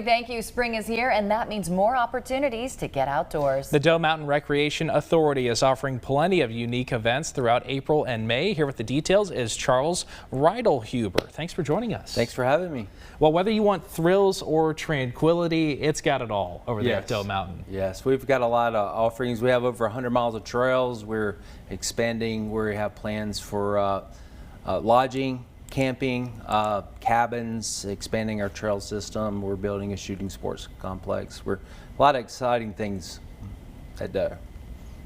Thank you. Spring is here, and that means more opportunities to get outdoors. The Doe Mountain Recreation Authority is offering plenty of unique events throughout April and May. Here with the details is Charles Reidelhuber. Thanks for joining us. Thanks for having me. Well, whether you want thrills or tranquility, it's got it all over there at Doe Mountain. Yes, we've got a lot of offerings. We have over 100 miles of trails. We're expanding. We have plans for lodging, camping, cabins, expanding our trail system. We're building a shooting sports complex. We're a lot of exciting things at Doe.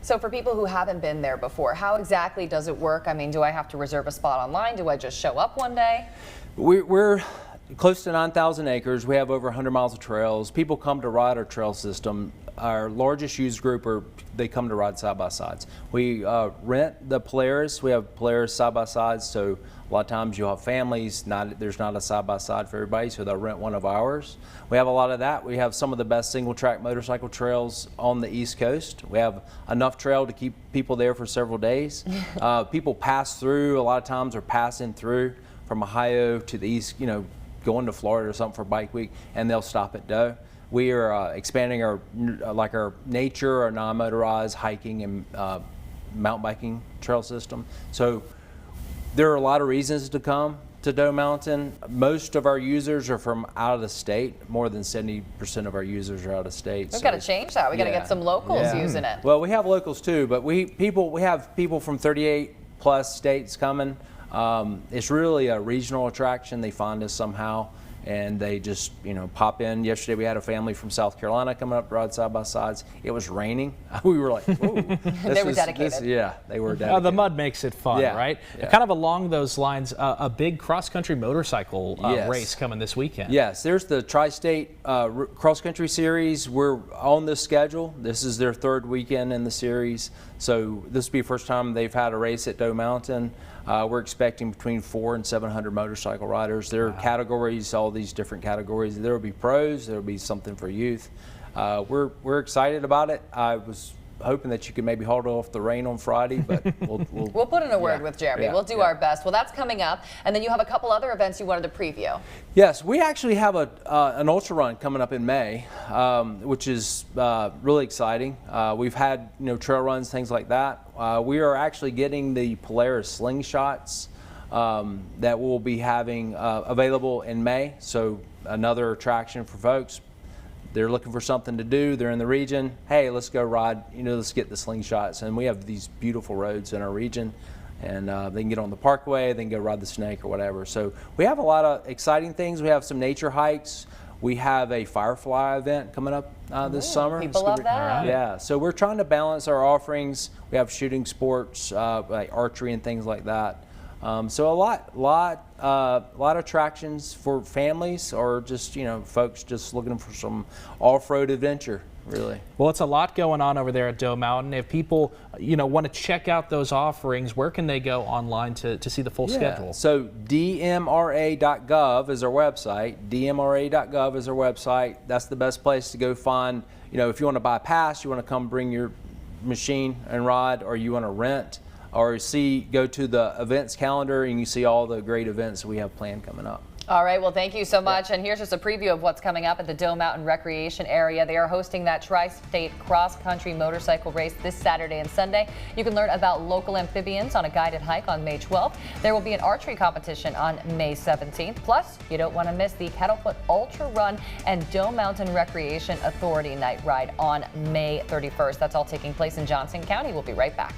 So for people who haven't been there before, how exactly does it work? I mean, do I have to reserve a spot online? Do I just show up one day? We're close to 9,000 acres. We have over 100 miles of trails. People come to ride our trail system. Our largest use group, they come to ride side-by-sides. We rent the Polaris. We have Polaris side-by-sides, so a lot of times you'll have families, there's not a side-by-side for everybody, so they'll rent one of ours. We have a lot of that. We have some of the best single-track motorcycle trails on the East Coast. We have enough trail to keep people there for several days. People pass through, a lot of times are passing through from Ohio to the East, going to Florida or something for Bike Week, and they'll stop at Doe. We are expanding our nature, our non-motorized hiking and mountain biking trail system. So there are a lot of reasons to come to Doe Mountain. Most of our users are from out of the state. More than 70% of our users are out of state. We've got to change that. We got to get some locals using it. Well, we have locals too, but we have people from 38 plus states coming. It's really a regional attraction. They find us somehow and they just pop in. Yesterday we had a family from South Carolina coming up to ride side-by-sides. It was raining. We were like, ooh. They were dedicated. Yeah, they were dedicated. The mud makes it fun, right? Yeah. Kind of along those lines, a big cross-country motorcycle race coming this weekend. Yes, there's the Tri-State Cross-Country Series. We're on this schedule. This is their third weekend in the series, so this will be the first time they've had a race at Doe Mountain. We're expecting between 400 and 700 motorcycle riders. There are categories, all these different categories. There will be pros, there will be something for youth. We're excited about it. I was hoping that you could maybe hold off the rain on Friday, but we'll put in a word with Jeremy. We'll do our best. Well, that's coming up, and then you have a couple other events you wanted to preview. Yes, we actually have an ultra run coming up in May, which is really exciting. We've had trail runs, things like that. We are actually getting the Polaris slingshots that we'll be having available in May. So another attraction for folks. They're looking for something to do. They're in the region. Hey, let's go ride. Let's get the slingshots. And we have these beautiful roads in our region, and they can get on the Parkway. They can go ride the Snake or whatever. So we have a lot of exciting things. We have some nature hikes. We have a Firefly event coming up this summer. People love that. Yeah. So we're trying to balance our offerings. We have shooting sports, like archery and things like that. So a lot of attractions for families or just folks just looking for some off-road adventure, really. Well, it's a lot going on over there at Doe Mountain. If people want to check out those offerings, where can they go online to see the full schedule? So dmra.gov is our website. dmra.gov is our website. That's the best place to go find. If you want to buy a pass, you want to come bring your machine and ride, or you want to rent. Or go to the events calendar and you see all the great events that we have planned coming up. All right, well, thank you so much. And here's just a preview of what's coming up at the Doe Mountain Recreation Area. They are hosting that Tri-State Cross-Country Motorcycle Race this Saturday and Sunday. You can learn about local amphibians on a guided hike on May 12th. There will be an archery competition on May 17th. Plus, you don't want to miss the Kettlefoot Ultra Run and Doe Mountain Recreation Authority Night Ride on May 31st. That's all taking place in Johnson County. We'll be right back.